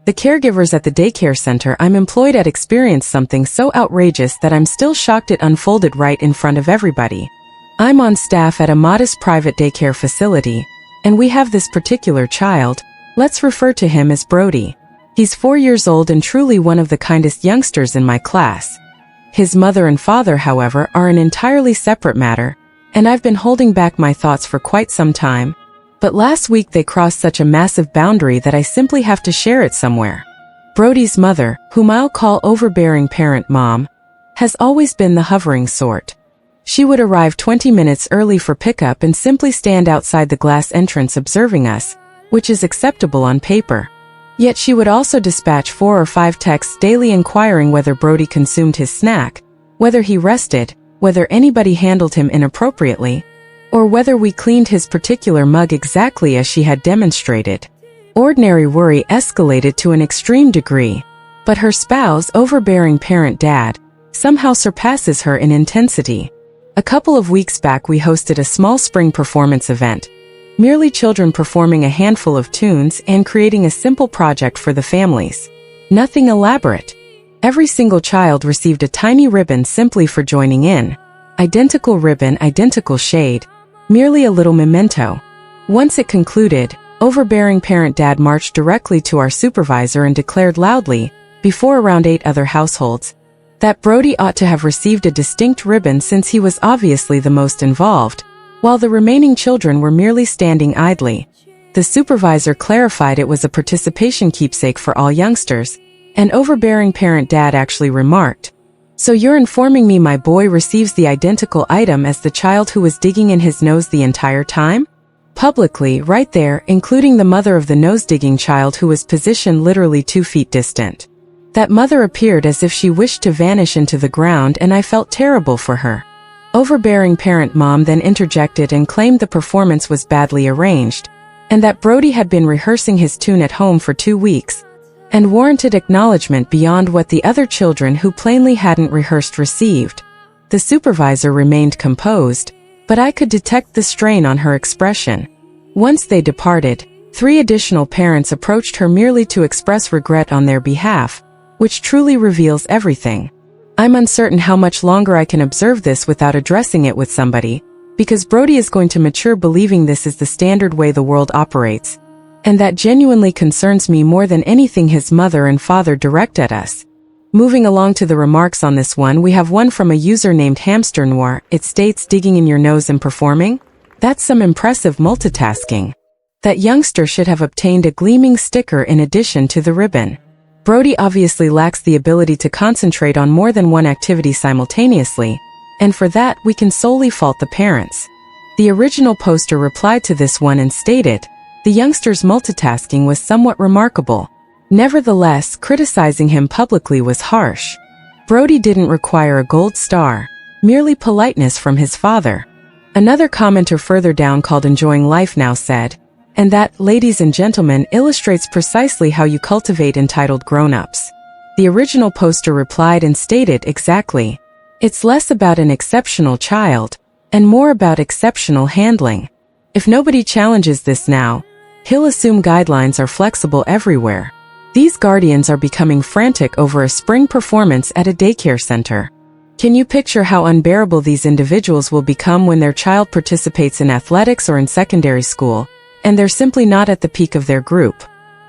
The caregivers at the daycare center I'm employed at experienced something so outrageous that I'm still shocked it unfolded right in front of everybody. I'm on staff at a modest private daycare facility, and we have this particular child. Let's refer to him as Brody. He's 4 years old and truly one of the kindest youngsters in my class. His mother and father, however, are an entirely separate matter, and I've been holding back my thoughts for quite some time. But last week they crossed such a massive boundary that I simply have to share it somewhere. Brody's mother, whom I'll call overbearing parent mom, has always been the hovering sort. She would arrive 20 minutes early for pickup and simply stand outside the glass entrance observing us, which is acceptable on paper. Yet she would also dispatch 4 or 5 texts daily inquiring whether Brody consumed his snack, whether he rested, whether anybody handled him inappropriately, or whether we cleaned his particular mug exactly as she had demonstrated. Ordinary worry escalated to an extreme degree, but her spouse, overbearing parent dad, somehow surpasses her in intensity. A couple of weeks back we hosted a small spring performance event, merely children performing a handful of tunes and creating a simple project for the families. Nothing elaborate. Every single child received a tiny ribbon simply for joining in. Identical ribbon, identical shade, merely a little memento. Once it concluded, overbearing parent dad marched directly to our supervisor and declared loudly, before around 8 other households, that Brody ought to have received a distinct ribbon since he was obviously the most involved, while the remaining children were merely standing idly. The supervisor clarified it was a participation keepsake for all youngsters, and overbearing parent dad actually remarked, "So you're informing me my boy receives the identical item as the child who was digging in his nose the entire time?" Publicly, right there, including the mother of the nose-digging child who was positioned literally 2 feet distant. That mother appeared as if she wished to vanish into the ground, and I felt terrible for her. Overbearing parent mom then interjected and claimed the performance was badly arranged, and that Brody had been rehearsing his tune at home for 2 weeks, and warranted acknowledgement beyond what the other children who plainly hadn't rehearsed received. The supervisor remained composed, but I could detect the strain on her expression. Once they departed, 3 additional parents approached her merely to express regret on their behalf, which truly reveals everything. I'm uncertain how much longer I can observe this without addressing it with somebody, because Brody is going to mature believing this is the standard way the world operates, and that genuinely concerns me more than anything his mother and father direct at us. Moving along to the remarks on this one, we have one from a user named Hamster Noir. It states, "Digging in your nose and performing? That's some impressive multitasking. That youngster should have obtained a gleaming sticker in addition to the ribbon." Brody obviously lacks the ability to concentrate on more than one activity simultaneously, and for that we can solely fault the parents. The original poster replied to this one and stated, "The youngster's multitasking was somewhat remarkable. Nevertheless, criticizing him publicly was harsh. Brody didn't require a gold star, merely politeness from his father." Another commenter further down called Enjoying Life Now said, "And that, ladies and gentlemen, illustrates precisely how you cultivate entitled grown-ups." The original poster replied and stated exactly, "It's less about an exceptional child, and more about exceptional handling. If nobody challenges this now, he'll assume guidelines are flexible everywhere." These guardians are becoming frantic over a spring performance at a daycare center. Can you picture how unbearable these individuals will become when their child participates in athletics or in secondary school, and they're simply not at the peak of their group?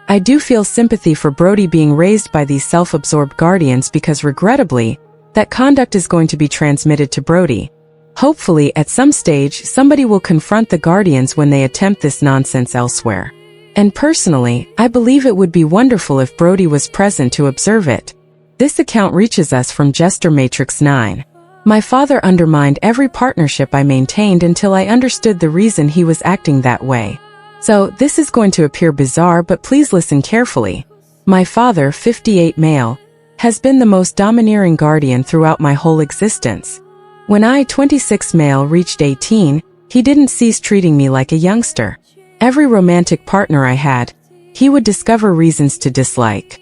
I do feel sympathy for Brody being raised by these self-absorbed guardians because regrettably, that conduct is going to be transmitted to Brody. Hopefully, at some stage, somebody will confront the guardians when they attempt this nonsense elsewhere. And personally, I believe it would be wonderful if Brody was present to observe it. This account reaches us from Jester Matrix 9. "My father undermined every partnership I maintained until I understood the reason he was acting that way. So, this is going to appear bizarre, but please listen carefully. My father, 58 male, has been the most domineering guardian throughout my whole existence. When I, 26 male, reached 18, he didn't cease treating me like a youngster. Every romantic partner I had, he would discover reasons to dislike.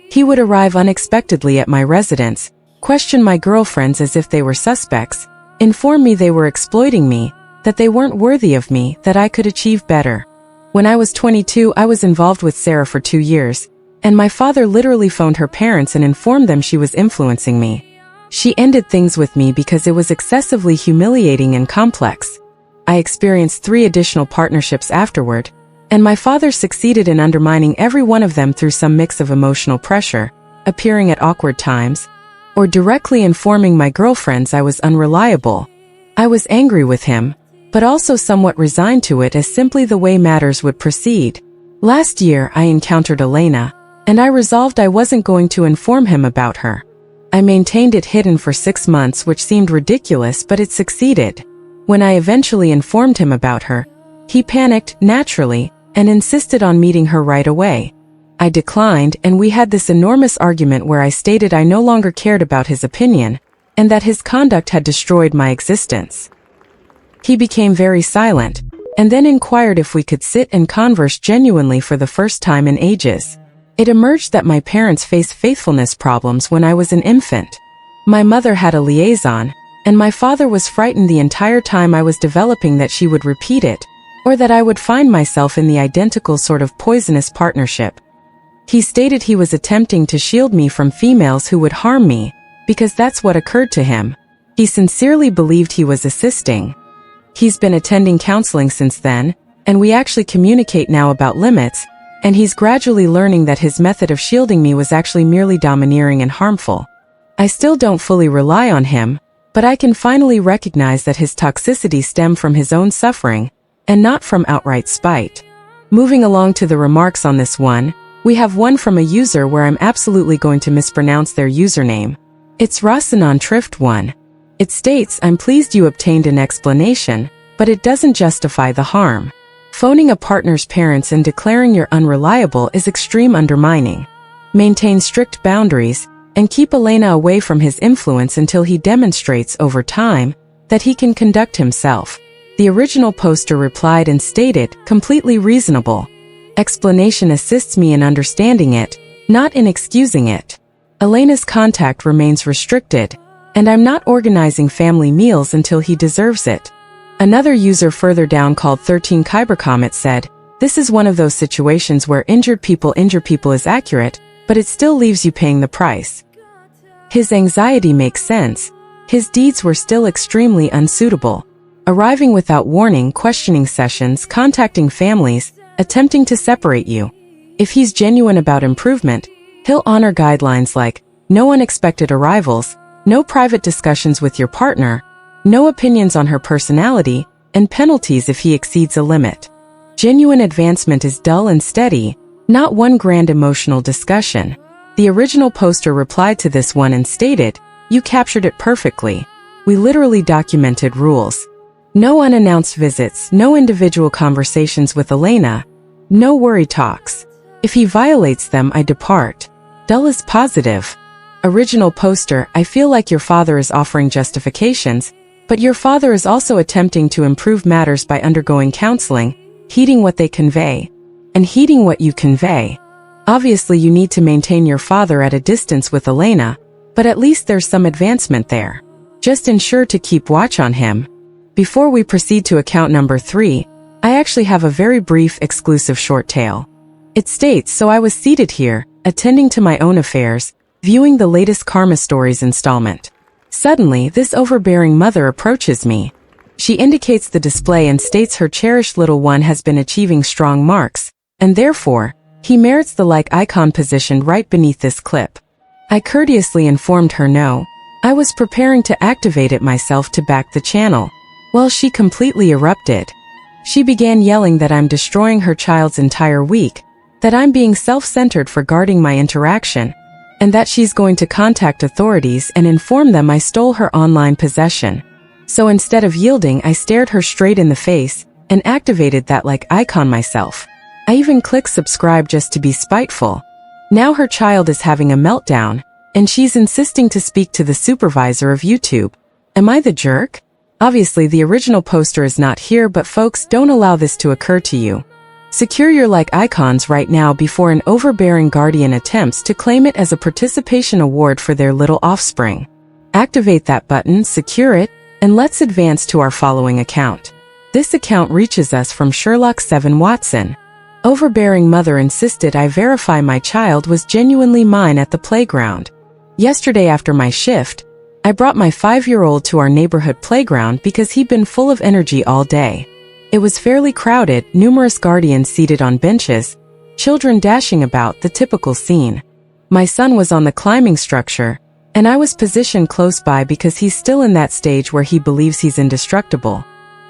He would arrive unexpectedly at my residence, question my girlfriends as if they were suspects, inform me they were exploiting me, that they weren't worthy of me, that I could achieve better. When I was 22, I was involved with Sarah for 2 years, and my father literally phoned her parents and informed them she was influencing me. She ended things with me because it was excessively humiliating and complex. I experienced 3 additional partnerships afterward, and my father succeeded in undermining every one of them through some mix of emotional pressure, appearing at awkward times, or directly informing my girlfriends I was unreliable. I was angry with him, but also somewhat resigned to it as simply the way matters would proceed. Last year I encountered Elena, and I resolved I wasn't going to inform him about her. I maintained it hidden for 6 months, which seemed ridiculous, but it succeeded. When I eventually informed him about her, he panicked, naturally, and insisted on meeting her right away. I declined, and we had this enormous argument where I stated I no longer cared about his opinion, and that his conduct had destroyed my existence. He became very silent, and then inquired if we could sit and converse genuinely for the first time in ages. It emerged that my parents faced faithfulness problems when I was an infant. My mother had a liaison, and my father was frightened the entire time I was developing that she would repeat it, or that I would find myself in the identical sort of poisonous partnership. He stated he was attempting to shield me from females who would harm me, because that's what occurred to him. He sincerely believed he was assisting. He's been attending counseling since then, and we actually communicate now about limits, and he's gradually learning that his method of shielding me was actually merely domineering and harmful. I still don't fully rely on him, but I can finally recognize that his toxicity stemmed from his own suffering, and not from outright spite. Moving along to the remarks on this one, we have one from a user where I'm absolutely going to mispronounce their username. It's Rasanon Trift 1. It states, I'm pleased you obtained an explanation, but it doesn't justify the harm. Phoning a partner's parents and declaring you're unreliable is extreme undermining. Maintain strict boundaries, and keep Elena away from his influence until he demonstrates over time that he can conduct himself. The original poster replied and stated, completely reasonable. Explanation assists me in understanding it, not in excusing it. Elena's contact remains restricted, and I'm not organizing family meals until he deserves it. Another user further down called 13 Kybercomet said, this is one of those situations where injure people is accurate, but it still leaves you paying the price. His anxiety makes sense. His deeds were still extremely unsuitable. Arriving without warning, questioning sessions, contacting families, attempting to separate you. If he's genuine about improvement, he'll honor guidelines like no unexpected arrivals, no private discussions with your partner, no opinions on her personality, and penalties if he exceeds a limit. Genuine advancement is dull and steady, not one grand emotional discussion. The original poster replied to this one and stated, you captured it perfectly. We literally documented rules. No unannounced visits, no individual conversations with Elena, no worry talks. If he violates them, I depart. Dull is positive. Original poster, I feel like your father is offering justifications, but your father is also attempting to improve matters by undergoing counseling, heeding what they convey, and heeding what you convey. Obviously you need to maintain your father at a distance with Elena, but at least there's some advancement there. Just ensure to keep watch on him. Before we proceed to account number 3, I actually have a very brief exclusive short tale. It states, so I was seated here, attending to my own affairs, viewing the latest Karma Stories installment. Suddenly, this overbearing mother approaches me. She indicates the display and states her cherished little one has been achieving strong marks, and therefore, he merits the like icon positioned right beneath this clip. I courteously informed her no. I was preparing to activate it myself to back the channel. Well, she completely erupted. She began yelling that I'm destroying her child's entire week, that I'm being self-centered for guarding my interaction, and that she's going to contact authorities and inform them I stole her online possession. So instead of yielding, I stared her straight in the face and activated that like icon myself. I even clicked subscribe just to be spiteful. Now her child is having a meltdown, and she's insisting to speak to the supervisor of YouTube. Am I the jerk? Obviously the original poster is not here, but folks, don't allow this to occur to you. Secure your like icons right now before an overbearing guardian attempts to claim it as a participation award for their little offspring. Activate that button, secure it, and let's advance to our following account. This account reaches us from Sherlock 7 Watson. Overbearing mother insisted I verify my child was genuinely mine at the playground. Yesterday after my shift, I brought my 5-year-old to our neighborhood playground because he'd been full of energy all day. It was fairly crowded, numerous guardians seated on benches, children dashing about, the typical scene. My son was on the climbing structure, and I was positioned close by because he's still in that stage where he believes he's indestructible.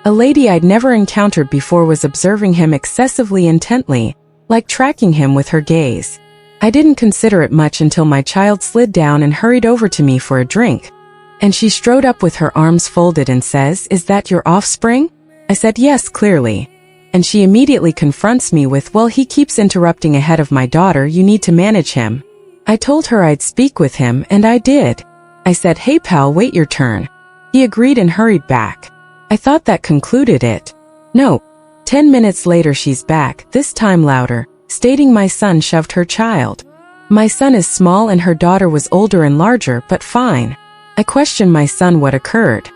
A lady I'd never encountered before was observing him excessively intently, like tracking him with her gaze. I didn't consider it much until my child slid down and hurried over to me for a drink. And she strode up with her arms folded and says, "Is that your offspring?" I said, "Yes, clearly." And she immediately confronts me with, "Well, he keeps interrupting ahead of my daughter, you need to manage him." I told her I'd speak with him, and I did. I said, "Hey pal, wait your turn." He agreed and hurried back. I thought that concluded it. No. 10 minutes later she's back, this time louder, stating my son shoved her child. My son is small and her daughter was older and larger, but fine. I questioned my son what occurred.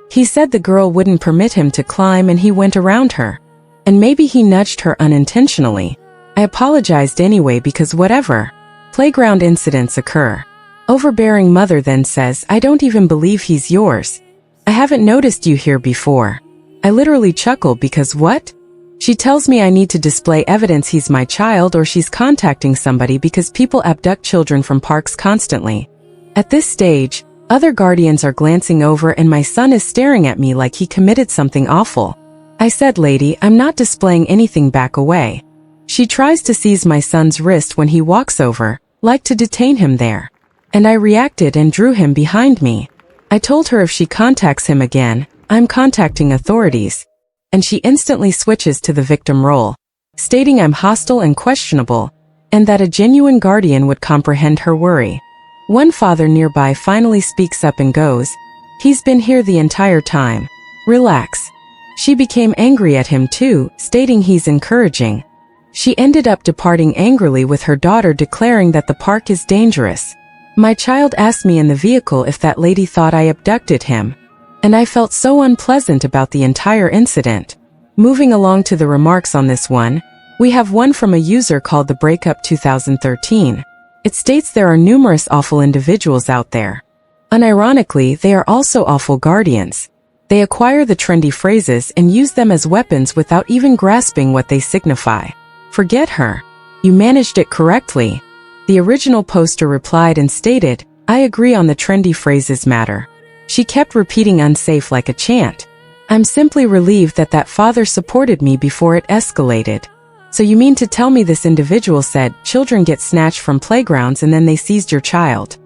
He said the girl wouldn't permit him to climb and he went around her. And maybe he nudged her unintentionally. I apologized anyway because whatever. Playground incidents occur. Overbearing mother then says, "I don't even believe he's yours. I haven't noticed you here before." I literally chuckle because what? She tells me I need to display evidence he's my child or she's contacting somebody because people abduct children from parks constantly. At this stage, other guardians are glancing over and my son is staring at me like he committed something awful. I said, "Lady, I'm not displaying anything, back away." She tries to seize my son's wrist when he walks over, like to detain him there. And I reacted and drew him behind me. I told her if she contacts him again, I'm contacting authorities. And she instantly switches to the victim role, stating I'm hostile and questionable, and that a genuine guardian would comprehend her worry. One father nearby finally speaks up and goes, "He's been here the entire time. Relax." She became angry at him too, stating he's encouraging. She ended up departing angrily with her daughter, declaring that the park is dangerous. My child asked me in the vehicle if that lady thought I abducted him, and I felt so unpleasant about the entire incident. Moving along to the remarks on this one, we have one from a user called the Breakup 2013. It states there are numerous awful individuals out there. Unironically, they are also awful guardians. They acquire the trendy phrases and use them as weapons without even grasping what they signify. Forget her. You managed it correctly. The original poster replied and stated, "I agree on the trendy phrases matter." She kept repeating unsafe like a chant. I'm simply relieved that that father supported me before it escalated. So you mean to tell me this individual said, children get snatched from playgrounds and then they seized your child?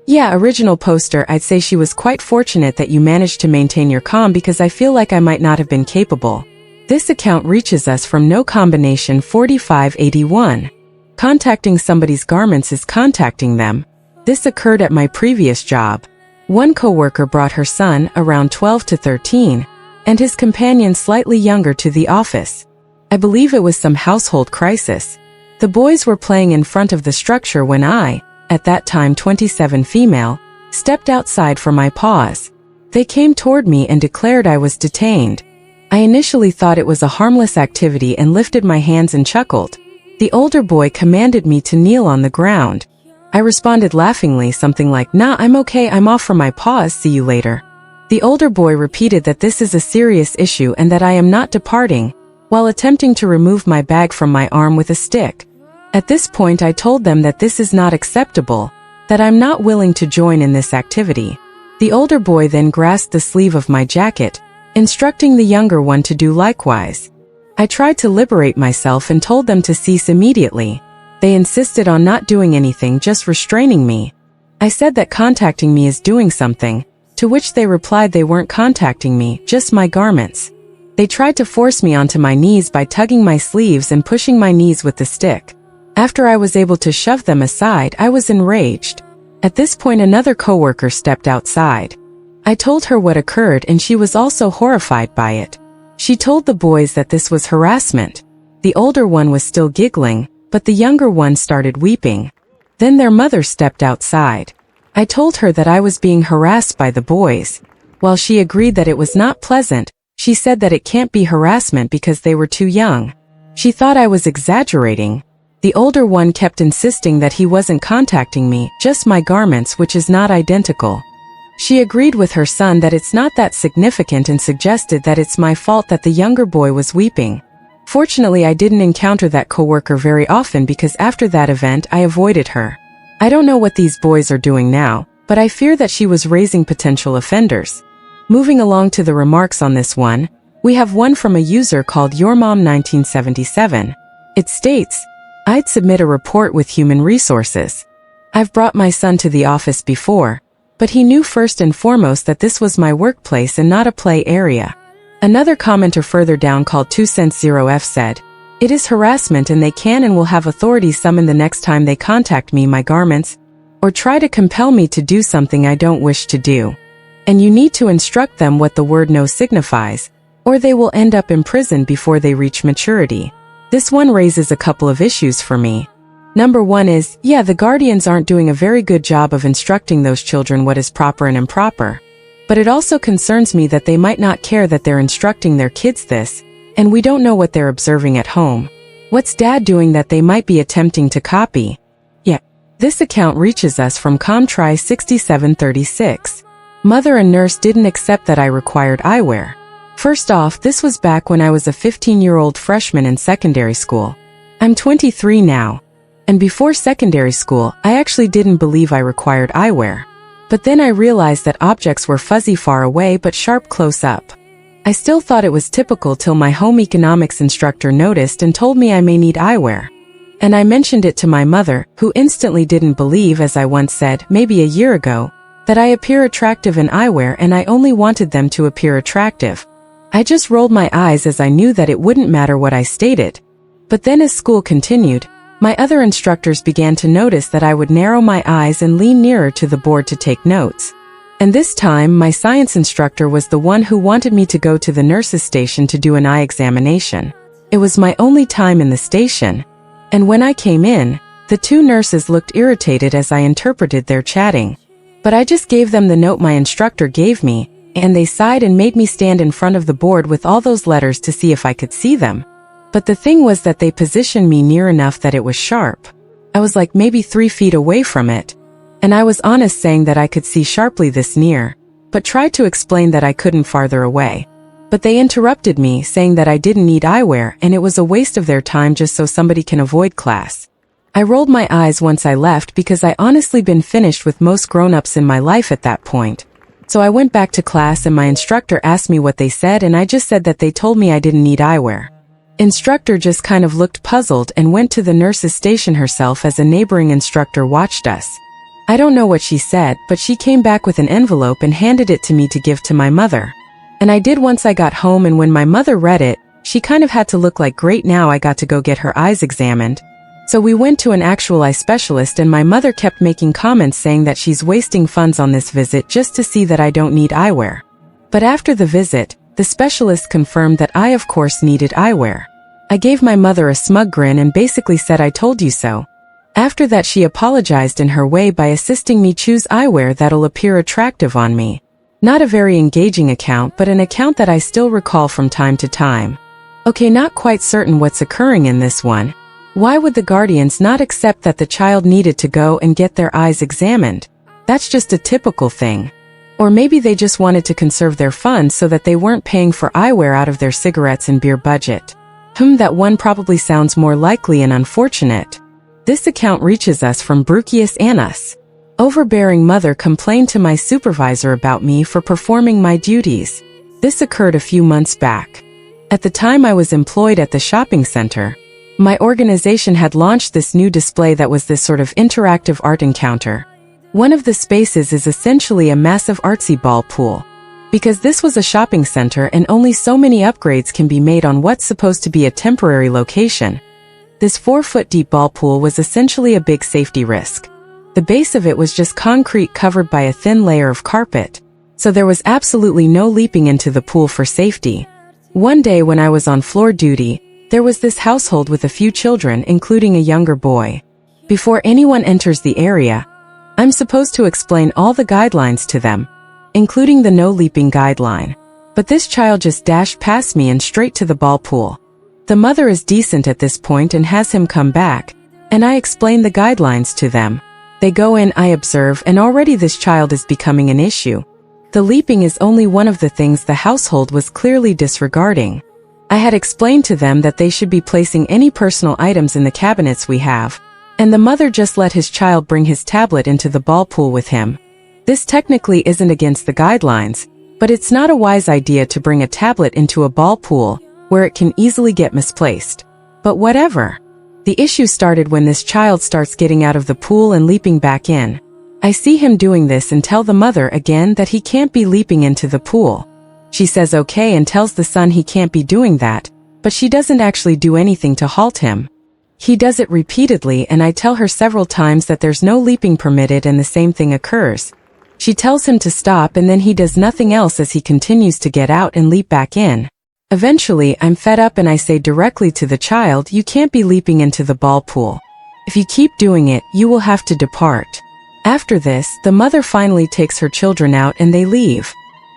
Yeah, original poster, I'd say she was quite fortunate that you managed to maintain your calm because I feel like I might not have been capable. This account reaches us from no combination 4581. Contacting somebody's garments is contacting them. This occurred at my previous job. One coworker brought her son, around 12 to 13, and his companion slightly younger to the office. I believe it was some household crisis. The boys were playing in front of the structure when I, at that time 27 female, stepped outside for my pause. They came toward me and declared I was detained. I initially thought it was a harmless activity and lifted my hands and chuckled. The older boy commanded me to kneel on the ground. I responded laughingly something like, "Nah, I'm okay, I'm off for my pause, see you later." The older boy repeated that this is a serious issue and that I am not departing, while attempting to remove my bag from my arm with a stick. At this point I told them that this is not acceptable, that I'm not willing to join in this activity. The older boy then grasped the sleeve of my jacket, instructing the younger one to do likewise. I tried to liberate myself and told them to cease immediately. They insisted on not doing anything, just restraining me. I said that contacting me is doing something, to which they replied they weren't contacting me, just my garments. They tried to force me onto my knees by tugging my sleeves and pushing my knees with the stick. After I was able to shove them aside, I was enraged. At this point another coworker stepped outside. I told her what occurred and she was also horrified by it. She told the boys that this was harassment. The older one was still giggling, but the younger one started weeping. Then their mother stepped outside. I told her that I was being harassed by the boys. While she agreed that it was not pleasant, she said that it can't be harassment because they were too young. She thought I was exaggerating. The older one kept insisting that he wasn't contacting me, just my garments, which is not identical. She agreed with her son that it's not that significant and suggested that it's my fault that the younger boy was weeping. Fortunately, I didn't encounter that coworker very often because after that event I avoided her. I don't know what these boys are doing now, but I fear that she was raising potential offenders. Moving along to the remarks on this one, we have one from a user called YourMom1977. It states, I'd submit a report with human resources. I've brought my son to the office before, but he knew first and foremost that this was my workplace and not a play area. Another commenter further down called 2cents0f said, it is harassment and they can and will have authorities summon the next time they contact me my garments, or try to compel me to do something I don't wish to do. And you need to instruct them what the word no signifies, or they will end up in prison before they reach maturity. This one raises a couple of issues for me. Number one is, yeah, the guardians aren't doing a very good job of instructing those children what is proper and improper. But it also concerns me that they might not care that they're instructing their kids this, and we don't know what they're observing at home. What's dad doing that they might be attempting to copy? Yeah. This account reaches us from Comtry6736. Mother and nurse didn't accept that I required eyewear. First off, this was back when I was a 15-year-old freshman in secondary school. I'm 23 now. And before secondary school, I actually didn't believe I required eyewear. But then I realized that objects were fuzzy far away but sharp close up. I still thought it was typical till my home economics instructor noticed and told me I may need eyewear. And I mentioned it to my mother, who instantly didn't believe, as I once said, maybe a year ago, that I appear attractive in eyewear and I only wanted them to appear attractive. I just rolled my eyes as I knew that it wouldn't matter what I stated. But then as school continued, my other instructors began to notice that I would narrow my eyes and lean nearer to the board to take notes. And this time, my science instructor was the one who wanted me to go to the nurse's station to do an eye examination. It was my only time in the station. And when I came in, the two nurses looked irritated as I interpreted their chatting. But I just gave them the note my instructor gave me, and they sighed and made me stand in front of the board with all those letters to see if I could see them. But the thing was that they positioned me near enough that it was sharp. I was like maybe 3 feet away from it. And I was honest saying that I could see sharply this near, but tried to explain that I couldn't farther away. But they interrupted me, saying that I didn't need eyewear and it was a waste of their time just so somebody can avoid class. I rolled my eyes once I left because I honestly been finished with most grown-ups in my life at that point. So I went back to class and my instructor asked me what they said and I just said that they told me I didn't need eyewear. Instructor just kind of looked puzzled and went to the nurse's station herself as a neighboring instructor watched us. I don't know what she said, but she came back with an envelope and handed it to me to give to my mother. And I did once I got home, and when my mother read it, she kind of had to look like great, now I got to go get her eyes examined. So we went to an actual eye specialist and my mother kept making comments saying that she's wasting funds on this visit just to see that I don't need eyewear. But after the visit, the specialist confirmed that I of course needed eyewear. I gave my mother a smug grin and basically said I told you so. After that she apologized in her way by assisting me choose eyewear that'll appear attractive on me. Not a very engaging account, but an account that I still recall from time to time. Okay, not quite certain what's occurring in this one. Why would the guardians not accept that the child needed to go and get their eyes examined? That's just a typical thing. Or maybe they just wanted to conserve their funds so that they weren't paying for eyewear out of their cigarettes and beer budget. That one probably sounds more likely and unfortunate. This account reaches us from Brucius Annus. Overbearing mother complained to my supervisor about me for performing my duties. This occurred a few months back. At the time I was employed at the shopping center. My organization had launched this new display that was this sort of interactive art encounter. One of the spaces is essentially a massive artsy ball pool. Because this was a shopping center and only so many upgrades can be made on what's supposed to be a temporary location, this 4-foot-deep ball pool was essentially a big safety risk. The base of it was just concrete covered by a thin layer of carpet, so there was absolutely no leaping into the pool for safety. One day when I was on floor duty, there was this household with a few children, including a younger boy. Before anyone enters the area, I'm supposed to explain all the guidelines to them, including the no leaping guideline. But this child just dashed past me and straight to the ball pool. The mother is decent at this point and has him come back, and I explain the guidelines to them. They go in, I observe, and already this child is becoming an issue. The leaping is only one of the things the household was clearly disregarding. I had explained to them that they should be placing any personal items in the cabinets we have, and the mother just let his child bring his tablet into the ball pool with him. This technically isn't against the guidelines, but it's not a wise idea to bring a tablet into a ball pool, where it can easily get misplaced. But whatever. The issue started when this child starts getting out of the pool and leaping back in. I see him doing this and tell the mother again that he can't be leaping into the pool. She says okay and tells the son he can't be doing that, but she doesn't actually do anything to halt him. He does it repeatedly and I tell her several times that there's no leaping permitted and the same thing occurs. She tells him to stop and then he does nothing else as he continues to get out and leap back in. Eventually, I'm fed up and I say directly to the child, you can't be leaping into the ball pool. If you keep doing it, you will have to depart. After this, the mother finally takes her children out and they leave.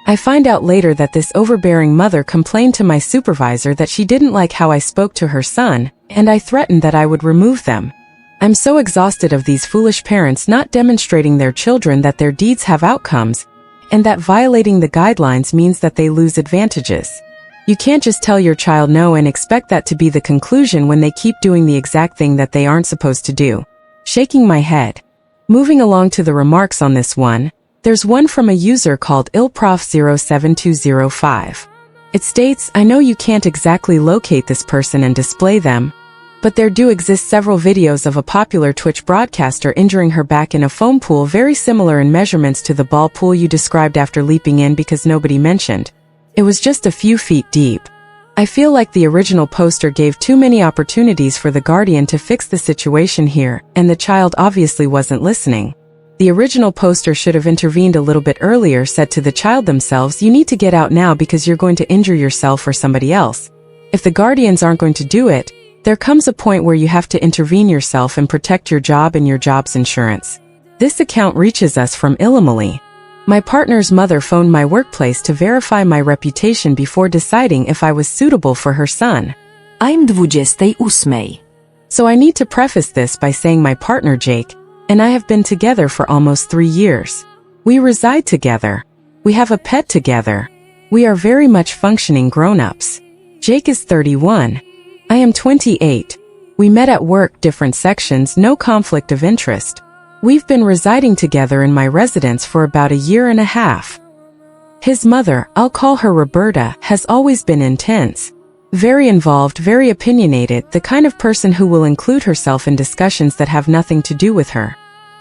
I find out later that this overbearing mother complained to my supervisor that she didn't like how I spoke to her son, and I threatened that I would remove them. I'm so exhausted of these foolish parents not demonstrating their children that their deeds have outcomes, and that violating the guidelines means that they lose advantages. You can't just tell your child no and expect that to be the conclusion when they keep doing the exact thing that they aren't supposed to do. Shaking my head. Moving along to the remarks on this one, there's one from a user called illprof07205. It states, I know you can't exactly locate this person and display them, but there do exist several videos of a popular Twitch broadcaster injuring her back in a foam pool very similar in measurements to the ball pool you described after leaping in because nobody mentioned. It was just a few feet deep. I feel like the original poster gave too many opportunities for the guardian to fix the situation here, and the child obviously wasn't listening. The original poster should have intervened a little bit earlier, said to the child themselves, you need to get out now because you're going to injure yourself or somebody else. If the guardians aren't going to do it, there comes a point where you have to intervene yourself and protect your job and your job's insurance. This account reaches us from Illinois. My partner's mother phoned my workplace to verify my reputation before deciding if I was suitable for her son. I'm 28. So I need to preface this by saying my partner Jake and I have been together for almost 3 years. We reside together. We have a pet together. We are very much functioning grown-ups. Jake is 31. I am 28. We met at work, different sections, no conflict of interest. We've been residing together in my residence for about 1.5 years. His mother, I'll call her Roberta, has always been intense. Very involved, very opinionated, the kind of person who will include herself in discussions that have nothing to do with her.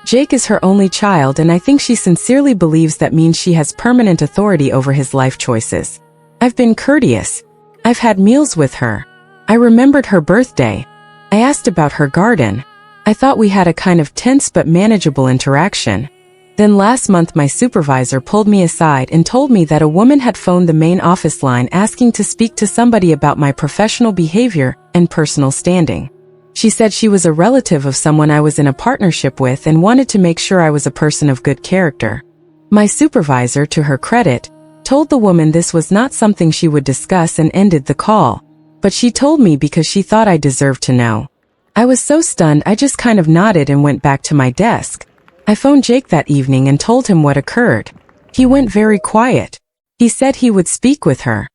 Jake is her only child and I think she sincerely believes that means she has permanent authority over his life choices. I've been courteous. I've had meals with her. I remembered her birthday. I asked about her garden. I thought we had a kind of tense but manageable interaction. Then last month my supervisor pulled me aside and told me that a woman had phoned the main office line asking to speak to somebody about my professional behavior and personal standing. She said she was a relative of someone I was in a partnership with and wanted to make sure I was a person of good character. My supervisor, to her credit, told the woman this was not something she would discuss and ended the call. But she told me because she thought I deserved to know. I was so stunned I just kind of nodded and went back to my desk. I phoned Jake that evening and told him what occurred. He went very quiet. He said he would speak with her.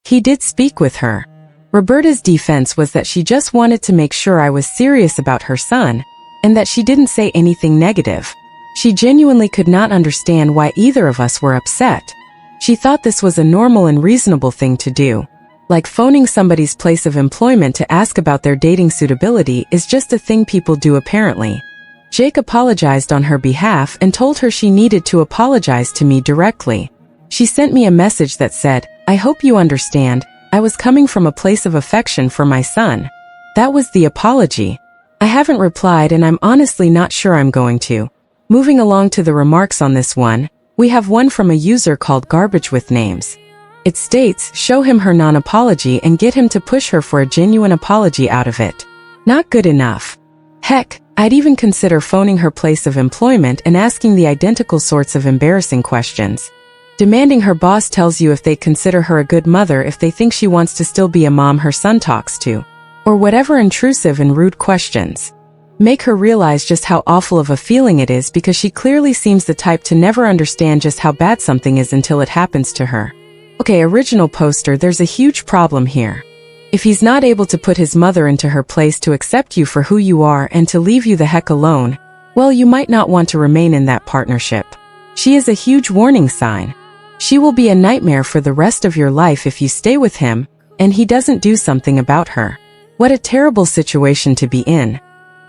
He did speak with her. Roberta's defense was that she just wanted to make sure I was serious about her son, and that she didn't say anything negative. She genuinely could not understand why either of us were upset. She thought this was a normal and reasonable thing to do. Like phoning somebody's place of employment to ask about their dating suitability is just a thing people do apparently. Jake apologized on her behalf and told her she needed to apologize to me directly. She sent me a message that said, I hope you understand, I was coming from a place of affection for my son. That was the apology. I haven't replied and I'm honestly not sure I'm going to. Moving along to the remarks on this one, we have one from a user called Garbage with Names. It states, show him her non-apology and get him to push her for a genuine apology out of it. Not good enough. Heck, I'd even consider phoning her place of employment and asking the identical sorts of embarrassing questions. Demanding her boss tells you if they consider her a good mother if they think she wants to still be a mom her son talks to. Or whatever intrusive and rude questions. Make her realize just how awful of a feeling it is because she clearly seems the type to never understand just how bad something is until it happens to her. Okay, original poster, there's a huge problem here. If he's not able to put his mother into her place to accept you for who you are and to leave you the heck alone, well, you might not want to remain in that partnership. She is a huge warning sign. She will be a nightmare for the rest of your life if you stay with him, and he doesn't do something about her. What a terrible situation to be in.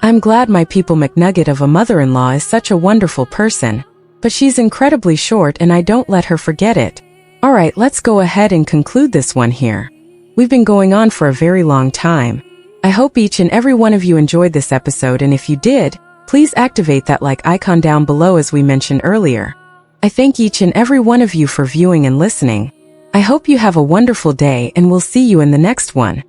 I'm glad my people McNugget of a mother-in-law is such a wonderful person, but she's incredibly short and I don't let her forget it. Alright, let's go ahead and conclude this one here. We've been going on for a very long time. I hope each and every one of you enjoyed this episode, and if you did, please activate that like icon down below as we mentioned earlier. I thank each and every one of you for viewing and listening. I hope you have a wonderful day and we'll see you in the next one.